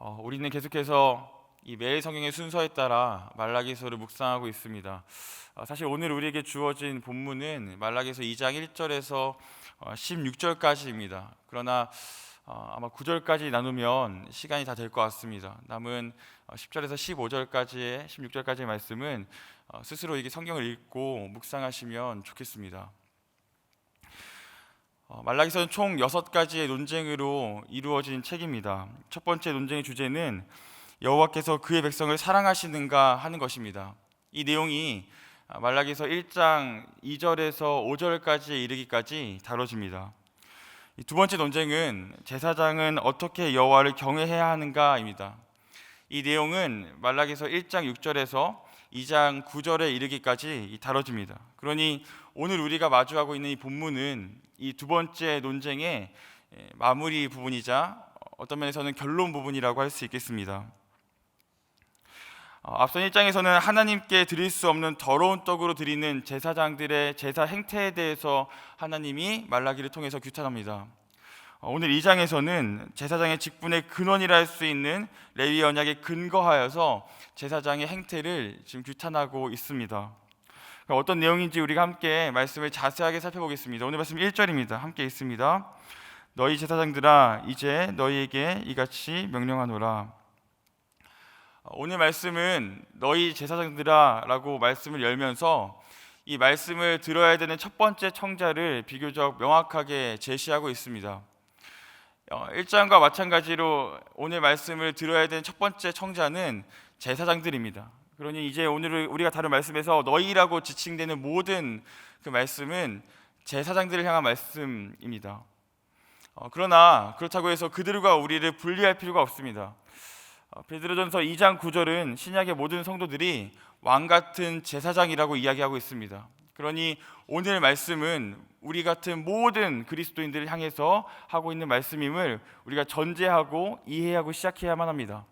우리는 계속해서 이 매일 성경의 순서에 따라 말라기서를 묵상하고 있습니다. 사실 오늘 우리에게 주어진 본문은 말라기서 2장 1절에서 16절까지입니다. 그러나 아마 9절까지 나누면 시간이 다 될 것 같습니다. 남은 10절에서 15절까지의 16절까지의 말씀은 스스로 이게 성경을 읽고 묵상하시면 좋겠습니다. 말라기서는 총 6가지의 논쟁으로 이루어진 책입니다. 첫 번째 논쟁의 주제는 여호와께서 그의 백성을 사랑하시는가 하는 것입니다. 이 내용이 말라기서 1장 2절에서 5절까지에 이르기까지 다뤄집니다. 두 번째 논쟁은 제사장은 어떻게 여호와를 경외해야 하는가입니다. 이 내용은 말라기서 1장 6절에서 2장 9절에 이르기까지 다뤄집니다. 그러니 오늘 우리가 마주하고 있는 이 본문은 이 두 번째 논쟁의 마무리 부분이자 어떤 면에서는 결론 부분이라고 할 수 있겠습니다. 앞선 1장에서는 하나님께 드릴 수 없는 더러운 떡으로 드리는 제사장들의 제사 행태에 대해서 하나님이 말라기를 통해서 규탄합니다. 오늘 2장에서는 제사장의 직분의 근원이라 할 수 있는 레위 언약에 근거하여서 제사장의 행태를 지금 규탄하고 있습니다. 어떤 내용인지 우리가 함께 말씀을 자세하게 살펴보겠습니다. 오늘 말씀 1절입니다. 함께 읽습니다. 너희 제사장들아 이제 너희에게 이같이 명령하노라. 오늘 말씀은 너희 제사장들아 라고 말씀을 열면서 이 말씀을 들어야 되는 첫 번째 청자를 비교적 명확하게 제시하고 있습니다. 1장과 마찬가지로 오늘 말씀을 들어야 되는 첫 번째 청자는 제사장들입니다. 그러니 이제 오늘 우리가 다룬 말씀에서 너희라고 지칭되는 모든 그 말씀은 제사장들을 향한 말씀입니다. 그러나 그렇다고 해서 그들과 우리를 분리할 필요가 없습니다. 베드로전서 2장 9절은 신약의 모든 성도들이 왕 같은 제사장이라고 이야기하고 있습니다. 그러니 오늘 말씀은 우리 같은 모든 그리스도인들을 향해서 하고 있는 말씀임을 우리가 전제하고 이해하고 시작해야만 합니다.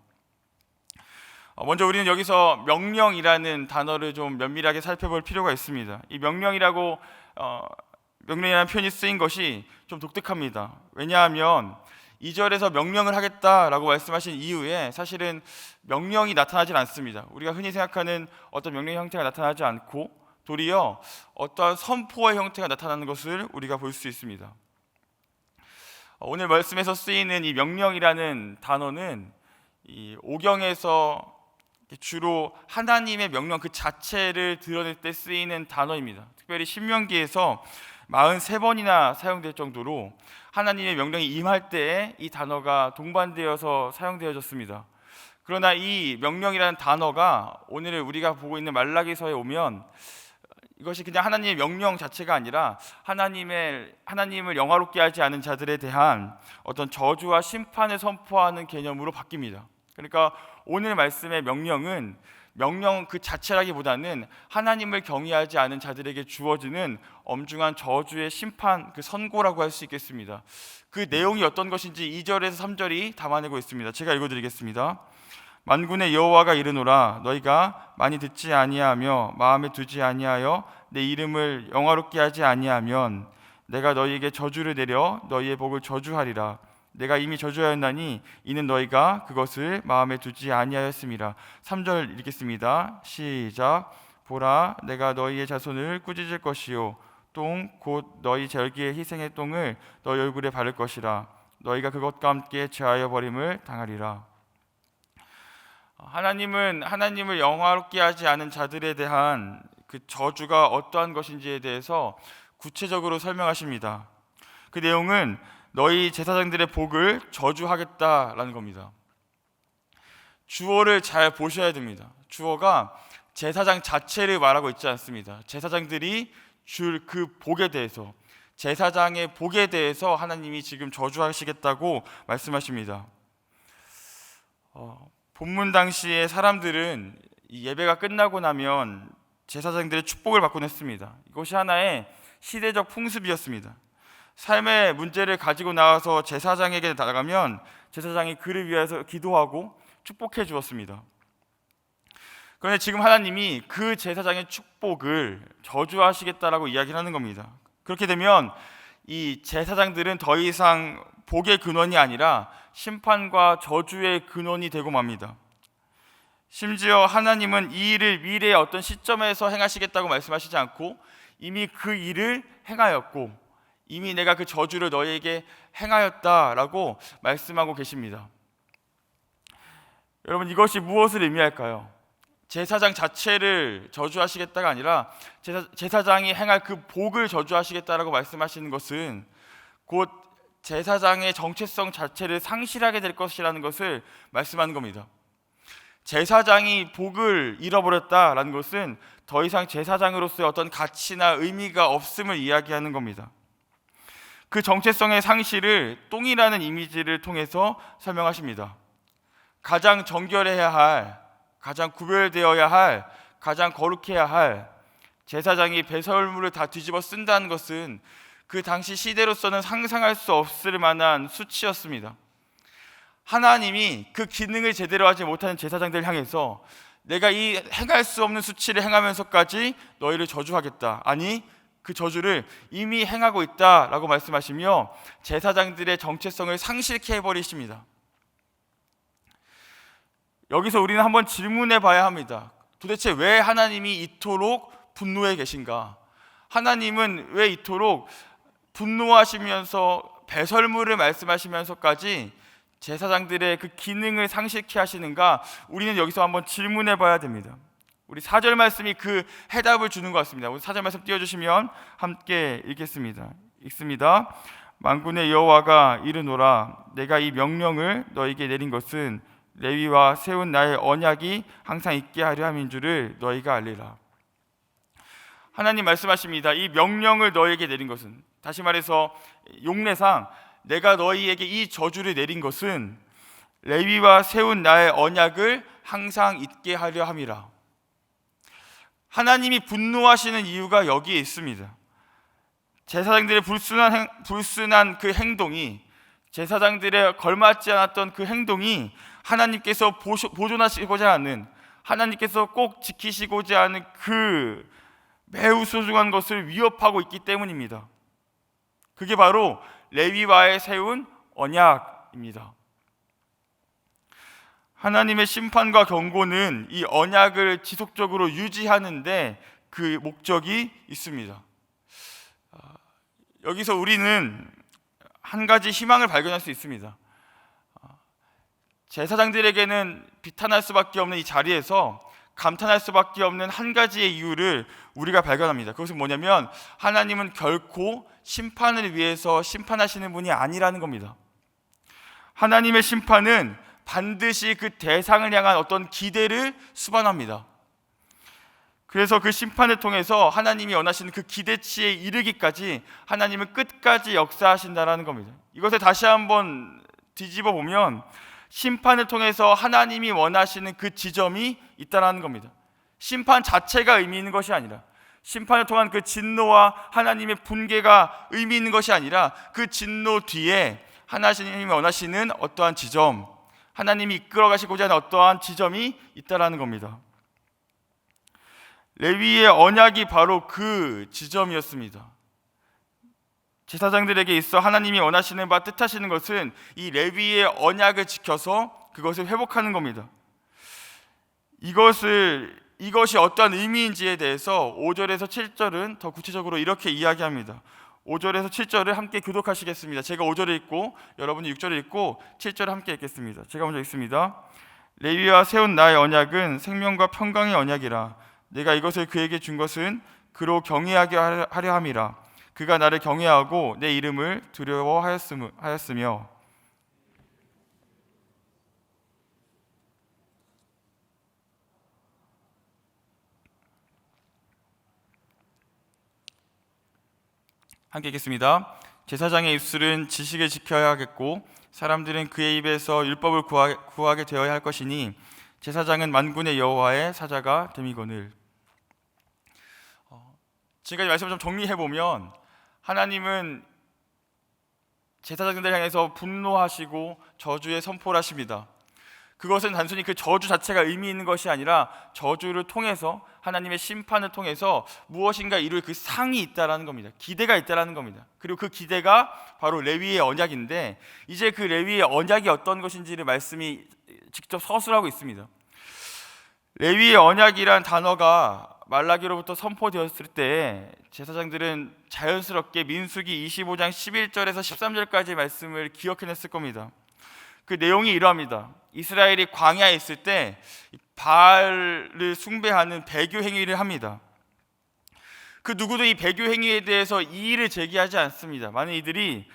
먼저 우리는 여기서 명령이라는 단어를 좀 면밀하게 살펴볼 필요가 있습니다. 이 명령이라는 표현이 쓰인 것이 좀 독특합니다. 왜냐하면 2절에서 명령을 하겠다라고 말씀하신 이후에 사실은 명령이 나타나질 않습니다. 우리가 흔히 생각하는 어떤 명령의 형태가 나타나지 않고 도리어 어떠한 선포의 형태가 나타나는 것을 우리가 볼 수 있습니다. 오늘 말씀에서 쓰이는 이 명령이라는 단어는 이 오경에서 주로 하나님의 명령 그 자체를 드러낼 때 쓰이는 단어입니다. 특별히 신명기에서 43번이나 사용될 정도로 하나님의 명령이 임할 때에 이 단어가 동반되어서 사용되어졌습니다. 그러나 이 명령이라는 단어가 오늘 우리가 보고 있는 말라기서에 오면 이것이 그냥 하나님의 명령 자체가 아니라 하나님을 영화롭게 하지 않은 자들에 대한 어떤 저주와 심판을 선포하는 개념으로 바뀝니다. 그러니까 오늘 말씀의 명령은 명령 그 자체라기보다는 하나님을 경외하지 않은 자들에게 주어지는 엄중한 저주의 심판, 그 선고라고 할 수 있겠습니다. 그 내용이 어떤 것인지 2절에서 3절이 담아내고 있습니다. 제가 읽어드리겠습니다. 만군의 여호와가 이르노라 너희가 많이 듣지 아니하며 마음에 두지 아니하여 내 이름을 영화롭게 하지 아니하면 내가 너희에게 저주를 내려 너희의 복을 저주하리라. 내가 이미 저주하였나니 이는 너희가 그것을 마음에 두지 아니하였음이라. 3절 읽겠습니다. 시작. 보라 내가 너희의 자손을 꾸짖을 것이요 똥 곧 너희 절기의 희생의 똥을 너희 얼굴에 바를 것이라. 너희가 그것과 함께 제하여 버림을 당하리라. 하나님을 영화롭게 하지 않은 자들에 대한 그 저주가 어떠한 것인지에 대해서 구체적으로 설명하십니다. 그 내용은 너희 제사장들의 복을 저주하겠다라는 겁니다. 주어를 잘 보셔야 됩니다. 주어가 제사장 자체를 말하고 있지 않습니다. 제사장들이 줄 그 복에 대해서, 제사장의 복에 대해서 하나님이 지금 저주하시겠다고 말씀하십니다. 본문 당시의 사람들은 이 예배가 끝나고 나면 제사장들의 축복을 받곤 했습니다. 이것이 하나의 시대적 풍습이었습니다. 삶의 문제를 가지고 나와서 제사장에게 나가면 제사장이 그를 위해서 기도하고 축복해 주었습니다. 그런데 지금 하나님이 그 제사장의 축복을 저주하시겠다라고 이야기를 하는 겁니다. 그렇게 되면 이 제사장들은 더 이상 복의 근원이 아니라 심판과 저주의 근원이 되고 맙니다. 심지어 하나님은 이 일을 미래의 어떤 시점에서 행하시겠다고 말씀하시지 않고 이미 그 일을 행하였고 이미 내가 그 저주를 너희에게 행하였다라고 말씀하고 계십니다. 여러분, 이것이 무엇을 의미할까요? 제사장 자체를 저주하시겠다가 아니라 제사장이 행할 그 복을 저주하시겠다라고 말씀하시는 것은 곧 제사장의 정체성 자체를 상실하게 될 것이라는 것을 말씀하는 겁니다. 제사장이 복을 잃어버렸다라는 것은 더 이상 제사장으로서의 어떤 가치나 의미가 없음을 이야기하는 겁니다. 그 정체성의 상실을 똥이라는 이미지를 통해서 설명하십니다. 가장 정결해야 할, 가장 구별되어야 할, 가장 거룩해야 할 제사장이 배설물을 다 뒤집어 쓴다는 것은 그 당시 시대로서는 상상할 수 없을 만한 수치였습니다. 하나님이 그 기능을 제대로 하지 못하는 제사장들을 향해서 내가 이 행할 수 없는 수치를 행하면서까지 너희를 저주하겠다, 아니 그 저주를 이미 행하고 있다라고 말씀하시며 제사장들의 정체성을 상실케 해버리십니다. 여기서 우리는 한번 질문해 봐야 합니다. 도대체 왜 하나님이 이토록 분노해 계신가? 하나님은 왜 이토록 분노하시면서 배설물을 말씀하시면서까지 제사장들의 그 기능을 상실케 하시는가? 우리는 여기서 한번 질문해 봐야 됩니다. 우리 4절 말씀이 그 해답을 주는 것 같습니다. 우리 4절 말씀 띄워주시면 함께 읽겠습니다. 읽습니다. 만군의 여호와가 이르노라, 내가 이 명령을 너에게 내린 것은 레위와 세운 나의 언약이 항상 있게 하려 함인 줄을 너희가 알리라. 하나님 말씀하십니다. 이 명령을 너희에게 내린 것은, 다시 말해서 용례상 내가 너희에게 이 저주를 내린 것은 레위와 세운 나의 언약을 항상 있게 하려 함이라. 하나님이 분노하시는 이유가 여기에 있습니다. 제사장들의 불순한 그 행동이, 제사장들의 걸맞지 않았던 그 행동이 하나님께서 보존하시고자 하는, 하나님께서 꼭 지키시고자 하는 그 매우 소중한 것을 위협하고 있기 때문입니다. 그게 바로 레위와의 세운 언약입니다. 하나님의 심판과 경고는 이 언약을 지속적으로 유지하는데 그 목적이 있습니다. 여기서 우리는 한 가지 희망을 발견할 수 있습니다. 제사장들에게는 비탄할 수밖에 없는 이 자리에서 감탄할 수밖에 없는 한 가지의 이유를 우리가 발견합니다. 그것은 뭐냐면 하나님은 결코 심판을 위해서 심판하시는 분이 아니라는 겁니다. 하나님의 심판은 반드시 그 대상을 향한 어떤 기대를 수반합니다. 그래서 그 심판을 통해서 하나님이 원하시는 그 기대치에 이르기까지 하나님은 끝까지 역사하신다라는 겁니다. 이것을 다시 한번 뒤집어 보면 심판을 통해서 하나님이 원하시는 그 지점이 있다라는 겁니다. 심판 자체가 의미 있는 것이 아니라, 심판을 통한 그 진노와 하나님의 분개가 의미 있는 것이 아니라 그 진노 뒤에 하나님이 원하시는 어떠한 지점, 하나님이 이끌어 가시고자 하는 어떠한 지점이 있다라는 겁니다. 레위의 언약이 바로 그 지점이었습니다. 제사장들에게 있어 하나님이 원하시는 바 뜻하시는 것은 이 레위의 언약을 지켜서 그것을 회복하는 겁니다. 이것이 어떠한 의미인지에 대해서 5절에서 7절은 더 구체적으로 이렇게 이야기합니다. 5절에서 7절을 함께 교독하시겠습니다. 제가 5절을 읽고 여러분이 6절을 읽고 7절을 함께 읽겠습니다. 제가 먼저 읽습니다. 레위와 세운 나의 언약은 생명과 평강의 언약이라. 내가 이것을 그에게 준 것은 그로 경외하게 하려 함이라. 그가 나를 경외하고 내 이름을 두려워하였으며. 함께 읽겠습니다. 제사장의 입술은 지식을 지켜야 하겠고 사람들은 그의 입에서 율법을 구하게 되어야 할 것이니 제사장은 만군의 여호와의 사자가 됨이거늘. 지금까지 말씀을 좀 정리해보면 하나님은 제사장들 향해서 분노하시고 저주의 선포를 하십니다. 그것은 단순히 그 저주 자체가 의미 있는 것이 아니라 저주를 통해서 하나님의 심판을 통해서 무엇인가 이룰 그 상이 있다라는 겁니다. 기대가 있다라는 겁니다. 그리고 그 기대가 바로 레위의 언약인데, 이제 그 레위의 언약이 어떤 것인지를 말씀이 직접 서술하고 있습니다. 레위의 언약이란 단어가 말라기로부터 선포되었을 때 제사장들은 자연스럽게 민수기 25장 11절에서 13절까지 말씀을 기억해냈을 겁니다. 그 내용이 이러합니다. 이스라엘이 광야에 있을 때 바알을 숭배하는 배교 행위를 합니다. 그 누구도 이 배교 행위에 대해서 이의를 제기하지 않습니다. 많은 이들이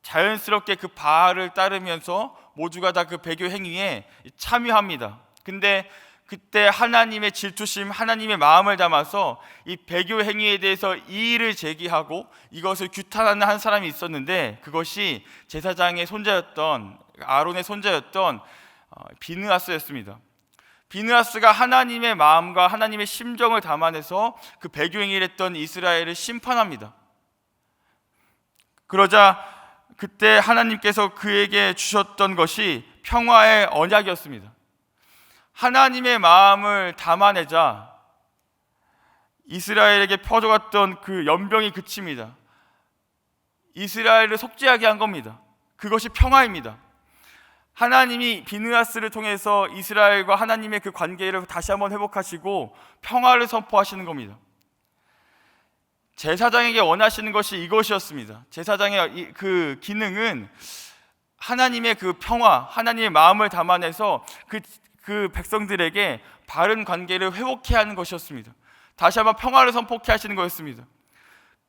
자연스럽게 그 바알을 따르면서 모두가 다 그 배교 행위에 참여합니다. 근데 그때 하나님의 질투심, 하나님의 마음을 담아서 이 배교 행위에 대해서 이의를 제기하고 이것을 규탄하는 한 사람이 있었는데, 그것이 제사장의 손자였던 아론의 손자였던 비느하스였습니다. 비느하스가 하나님의 마음과 하나님의 심정을 담아내서 그 배교 행위를 했던 이스라엘을 심판합니다. 그러자 그때 하나님께서 그에게 주셨던 것이 평화의 언약이었습니다. 하나님의 마음을 담아내자 이스라엘에게 퍼져갔던 그 연병이 그칩니다. 이스라엘을 속죄하게 한 겁니다. 그것이 평화입니다. 하나님이 비느하스를 통해서 이스라엘과 하나님의 그 관계를 다시 한번 회복하시고 평화를 선포하시는 겁니다. 제사장에게 원하시는 것이 이것이었습니다. 제사장의 그 기능은 하나님의 그 평화, 하나님의 마음을 담아내서 그 백성들에게 바른 관계를 회복해야 하는 것이었습니다. 다시 한번 평화를 선포케 하시는 거였습니다.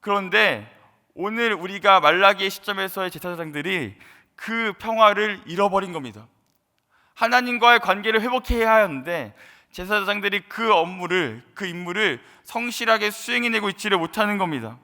그런데 오늘 우리가 말라기의 시점에서의 제사장들이 그 평화를 잃어버린 겁니다. 하나님과의 관계를 회복해야 하는데 제사장들이 그 업무를, 그 임무를 성실하게 수행해내고 있지를 못하는 겁니다.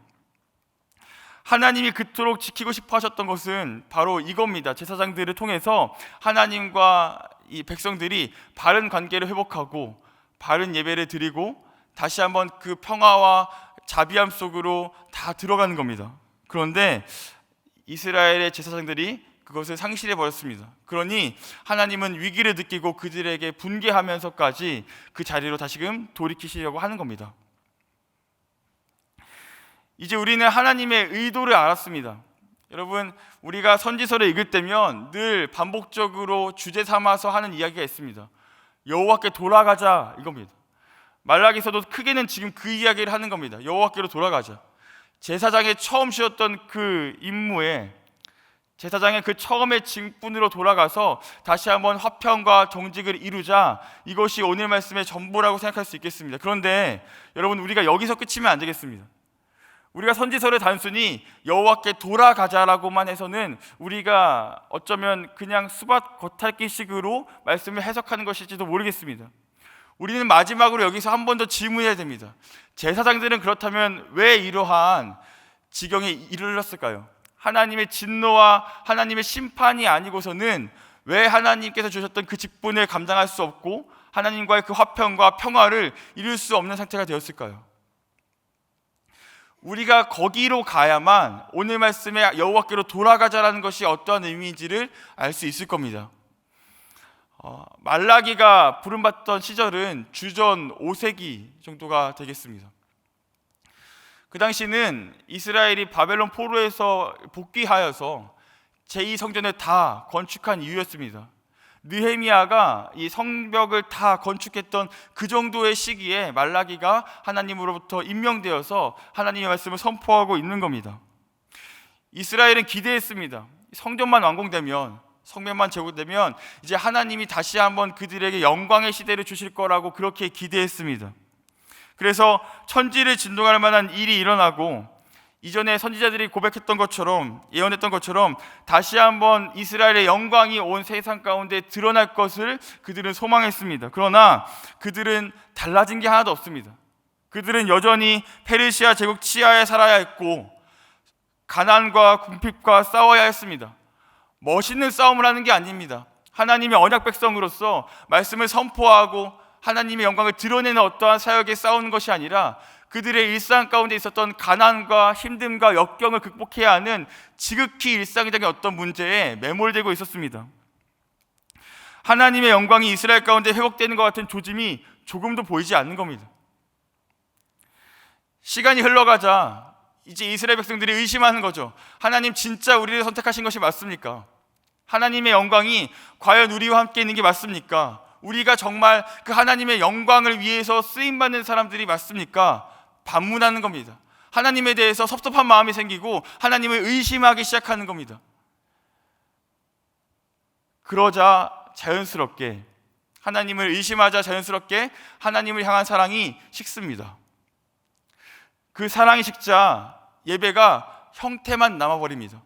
하나님이 그토록 지키고 싶어 하셨던 것은 바로 이겁니다. 제사장들을 통해서 하나님과 이 백성들이 바른 관계를 회복하고 바른 예배를 드리고 다시 한번 그 평화와 자비함 속으로 다 들어가는 겁니다. 그런데 이스라엘의 제사장들이 그것을 상실해 버렸습니다. 그러니 하나님은 위기를 느끼고 그들에게 분개하면서까지 그 자리로 다시금 돌이키시려고 하는 겁니다. 이제 우리는 하나님의 의도를 알았습니다. 여러분, 우리가 선지서를 읽을 때면 늘 반복적으로 주제 삼아서 하는 이야기가 있습니다. 여호와께 돌아가자, 이겁니다. 말라기서도 크게는 지금 그 이야기를 하는 겁니다. 여호와께로 돌아가자. 제사장의 처음 쉬었던 그 임무에, 제사장의 그 처음의 직분으로 돌아가서 다시 한번 화평과 정직을 이루자, 이것이 오늘 말씀의 전부라고 생각할 수 있겠습니다. 그런데 여러분, 우리가 여기서 끝이면 안 되겠습니다. 우리가 선지서를 단순히 여호와께 돌아가자라고만 해서는 우리가 어쩌면 그냥 수박 겉핥기식으로 말씀을 해석하는 것일지도 모르겠습니다. 우리는 마지막으로 여기서 한 번 더 질문해야 됩니다. 제사장들은 그렇다면 왜 이러한 지경에 이르렀을까요? 하나님의 진노와 하나님의 심판이 아니고서는 왜 하나님께서 주셨던 그 직분을 감당할 수 없고 하나님과의 그 화평과 평화를 이룰 수 없는 상태가 되었을까요? 우리가 거기로 가야만 오늘 말씀에 여호와께로 돌아가자라는 것이 어떠한 의미인지를 알 수 있을 겁니다. 말라기가 부름받던 시절은 주전 5세기 정도가 되겠습니다. 그 당시는 이스라엘이 바벨론 포로에서 복귀하여서 제2성전을 다 건축한 이유였습니다. 느헤미야가 이 성벽을 다 건축했던 그 정도의 시기에 말라기가 하나님으로부터 임명되어서 하나님의 말씀을 선포하고 있는 겁니다. 이스라엘은 기대했습니다. 성전만 완공되면, 성벽만 제고되면 이제 하나님이 다시 한번 그들에게 영광의 시대를 주실 거라고 그렇게 기대했습니다. 그래서 천지를 진동할 만한 일이 일어나고 이전에 선지자들이 고백했던 것처럼, 예언했던 것처럼 다시 한번 이스라엘의 영광이 온 세상 가운데 드러날 것을 그들은 소망했습니다. 그러나 그들은 달라진 게 하나도 없습니다. 그들은 여전히 페르시아 제국 치하에 살아야 했고 가나안과 궁핍과 싸워야 했습니다. 멋있는 싸움을 하는 게 아닙니다. 하나님의 언약 백성으로서 말씀을 선포하고 하나님의 영광을 드러내는 어떠한 사역에 싸우는 것이 아니라 그들의 일상 가운데 있었던 가난과 힘듦과 역경을 극복해야 하는 지극히 일상적인 어떤 문제에 매몰되고 있었습니다. 하나님의 영광이 이스라엘 가운데 회복되는 것 같은 조짐이 조금도 보이지 않는 겁니다. 시간이 흘러가자 이제 이스라엘 백성들이 의심하는 거죠. 하나님 진짜 우리를 선택하신 것이 맞습니까? 하나님의 영광이 과연 우리와 함께 있는 게 맞습니까? 우리가 정말 그 하나님의 영광을 위해서 쓰임받는 사람들이 맞습니까? 반문하는 겁니다. 하나님에 대해서 섭섭한 마음이 생기고 하나님을 의심하기 시작하는 겁니다. 그러자 자연스럽게, 하나님을 의심하자 자연스럽게 하나님을 향한 사랑이 식습니다. 그 사랑이 식자 예배가 형태만 남아버립니다.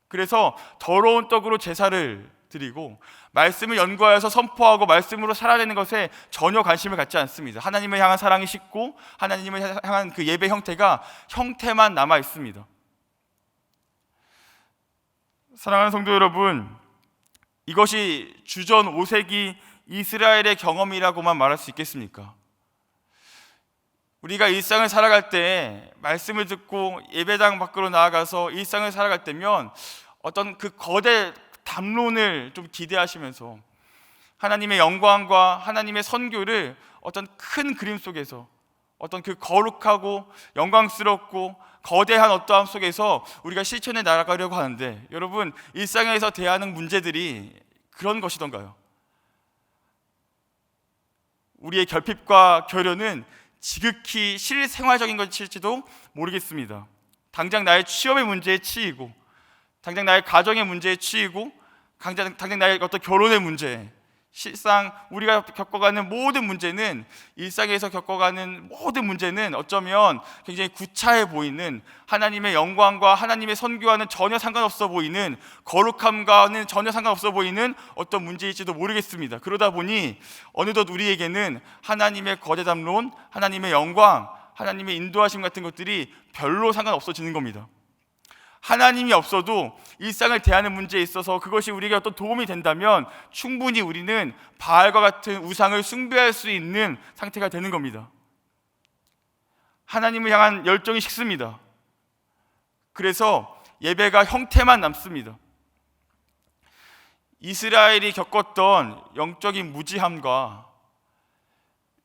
그래서 더러운 떡으로 제사를 드리고 말씀을 연구하여서 선포하고 말씀으로 살아내는 것에 전혀 관심을 갖지 않습니다. 하나님을 향한 사랑이 식고 하나님을 향한 그 예배 형태가 형태만 남아 있습니다. 사랑하는 성도 여러분, 이것이 주전 5세기 이스라엘의 경험이라고만 말할 수 있겠습니까? 우리가 일상을 살아갈 때, 말씀을 듣고 예배당 밖으로 나아가서 일상을 살아갈 때면 어떤 그 거대 담론을 좀 기대하시면서 하나님의 영광과 하나님의 선교를 어떤 큰 그림 속에서, 어떤 그 거룩하고 영광스럽고 거대한 어떠함 속에서 우리가 실천해 나가려고 하는데, 여러분, 일상에서 대하는 문제들이 그런 것이던가요? 우리의 결핍과 결연은 지극히 실생활적인 것일지도 모르겠습니다. 당장 나의 취업의 문제에 치이고, 당장 나의 가정의 문제에 치이고, 당장 나의 어떤 결혼의 문제, 실상 우리가 겪어가는 모든 문제는, 일상에서 겪어가는 모든 문제는 어쩌면 굉장히 구차해 보이는, 하나님의 영광과 하나님의 선교와는 전혀 상관없어 보이는, 거룩함과는 전혀 상관없어 보이는 어떤 문제일지도 모르겠습니다. 그러다 보니 어느덧 우리에게는 하나님의 거대 담론, 하나님의 영광, 하나님의 인도하심 같은 것들이 별로 상관없어지는 겁니다. 하나님이 없어도 일상을 대하는 문제에 있어서 그것이 우리에게 어떤 도움이 된다면 충분히 우리는 바알과 같은 우상을 숭배할 수 있는 상태가 되는 겁니다. 하나님을 향한 열정이 식습니다. 그래서 예배가 형태만 남습니다. 이스라엘이 겪었던 영적인 무지함과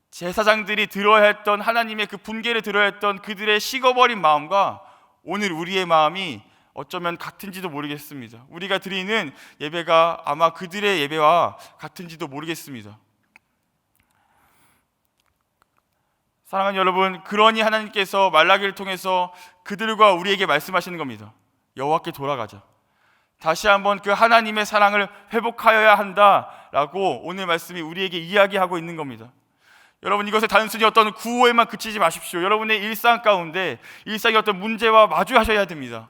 제사장들이 들어야 했던 하나님의 그 분궤를 들어야 했던 그들의 식어버린 마음과 오늘 우리의 마음이 어쩌면 같은지도 모르겠습니다. 우리가 드리는 예배가 아마 그들의 예배와 같은지도 모르겠습니다. 사랑하는 여러분, 그러니 하나님께서 말라기를 통해서 그들과 우리에게 말씀하시는 겁니다. 여호와께 돌아가자. 다시 한번 그 하나님의 사랑을 회복하여야 한다라고 오늘 말씀이 우리에게 이야기하고 있는 겁니다. 여러분, 이것에 단순히 어떤 구호에만 그치지 마십시오. 여러분의 일상 가운데 일상의 어떤 문제와 마주하셔야 됩니다.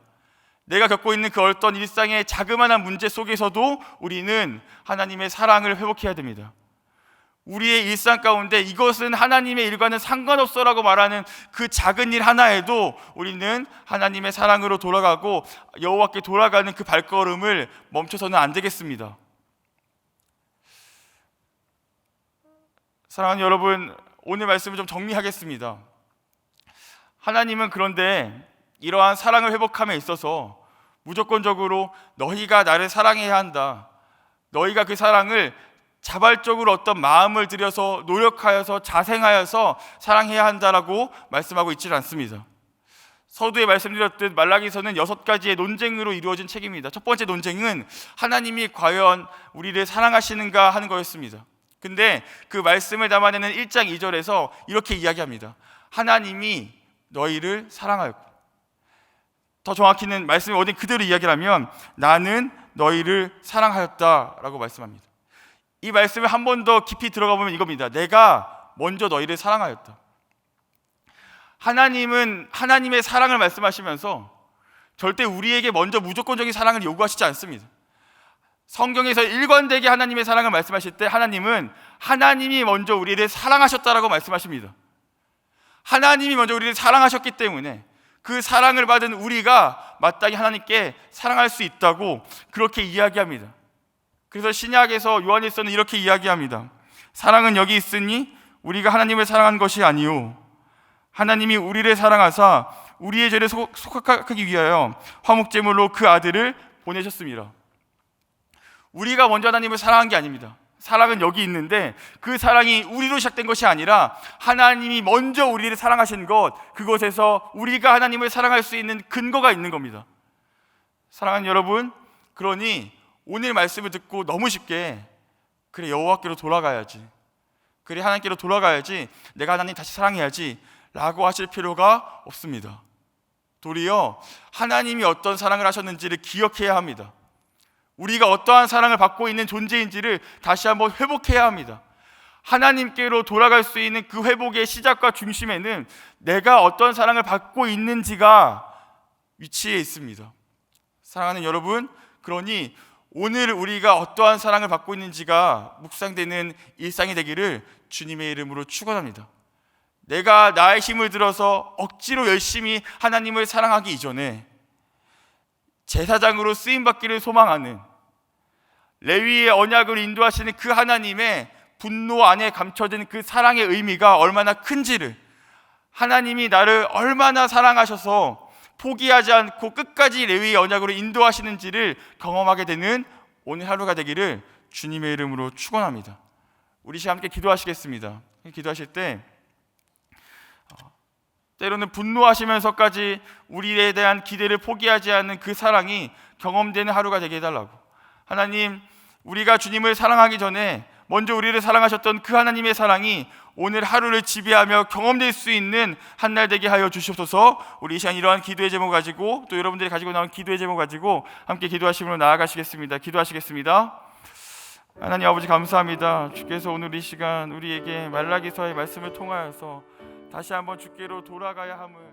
내가 겪고 있는 그 어떤 일상의 자그마한 문제 속에서도 우리는 하나님의 사랑을 회복해야 됩니다. 우리의 일상 가운데 이것은 하나님의 일과는 상관없어라고 말하는 그 작은 일 하나에도 우리는 하나님의 사랑으로 돌아가고 여호와께 돌아가는 그 발걸음을 멈춰서는 안 되겠습니다. 사랑하는 여러분, 오늘 말씀을 좀 정리하겠습니다. 하나님은 그런데 이러한 사랑을 회복함에 있어서 무조건적으로 너희가 나를 사랑해야 한다, 너희가 그 사랑을 자발적으로 어떤 마음을 들여서 노력하여서 자생하여서 사랑해야 한다라고 말씀하고 있지는 않습니다. 서두에 말씀드렸듯 말라기서는 6가지의 논쟁으로 이루어진 책입니다. 첫 번째 논쟁은 하나님이 과연 우리를 사랑하시는가 하는 거였습니다. 근데 그 말씀을 담아내는 1장 2절에서 이렇게 이야기합니다. 하나님이 너희를 사랑하였고, 더 정확히는 말씀이 어디 그대로 이야기를 하면 나는 너희를 사랑하였다라고 말씀합니다. 이 말씀을 한 번 더 깊이 들어가 보면 이겁니다. 내가 먼저 너희를 사랑하였다. 하나님은 하나님의 사랑을 말씀하시면서 절대 우리에게 먼저 무조건적인 사랑을 요구하시지 않습니다. 성경에서 일관되게 하나님의 사랑을 말씀하실 때 하나님은 하나님이 먼저 우리를 사랑하셨다라고 말씀하십니다. 하나님이 먼저 우리를 사랑하셨기 때문에 그 사랑을 받은 우리가 마땅히 하나님께 사랑할 수 있다고 그렇게 이야기합니다. 그래서 신약에서 요한일서는 이렇게 이야기합니다. 사랑은 여기 있으니 우리가 하나님을 사랑한 것이 아니요 하나님이 우리를 사랑하사 우리의 죄를 속하기 위하여 화목제물로 그 아들을 보내셨습니다. 우리가 먼저 하나님을 사랑한 게 아닙니다. 사랑은 여기 있는데 그 사랑이 우리로 시작된 것이 아니라 하나님이 먼저 우리를 사랑하신 것, 그곳에서 우리가 하나님을 사랑할 수 있는 근거가 있는 겁니다. 사랑하는 여러분, 그러니 오늘 말씀을 듣고 너무 쉽게 그래 여호와께로 돌아가야지, 그래 하나님께로 돌아가야지, 내가 하나님 다시 사랑해야지 라고 하실 필요가 없습니다. 도리어 하나님이 어떤 사랑을 하셨는지를 기억해야 합니다. 우리가 어떠한 사랑을 받고 있는 존재인지를 다시 한번 회복해야 합니다. 하나님께로 돌아갈 수 있는 그 회복의 시작과 중심에는 내가 어떤 사랑을 받고 있는지가 위치해 있습니다. 사랑하는 여러분, 그러니 오늘 우리가 어떠한 사랑을 받고 있는지가 묵상되는 일상이 되기를 주님의 이름으로 축원합니다. 내가 나의 힘을 들어서 억지로 열심히 하나님을 사랑하기 이전에 제사장으로 쓰임받기를 소망하는, 레위의 언약을 인도하시는 그 하나님의 분노 안에 감춰진 그 사랑의 의미가 얼마나 큰지를, 하나님이 나를 얼마나 사랑하셔서 포기하지 않고 끝까지 레위의 언약으로 인도하시는지를 경험하게 되는 오늘 하루가 되기를 주님의 이름으로 축원합니다. 우리 시간 함께 기도하시겠습니다. 기도하실 때 때로는 분노하시면서까지 우리에 대한 기대를 포기하지 않는 그 사랑이 경험되는 하루가 되게 해달라고. 하나님, 우리가 주님을 사랑하기 전에 먼저 우리를 사랑하셨던 그 하나님의 사랑이 오늘 하루를 지배하며 경험될 수 있는 한 날 되게 하여 주시옵소서. 우리 이 시간 이러한 기도의 제목 가지고, 또 여러분들이 가지고 나온 기도의 제목 가지고 함께 기도하시므로 나아가시겠습니다. 기도하시겠습니다. 하나님 아버지, 감사합니다. 주께서 오늘 이 시간 우리에게 말라기서의 말씀을 통하여서 다시 한번 주께로 돌아가야 함을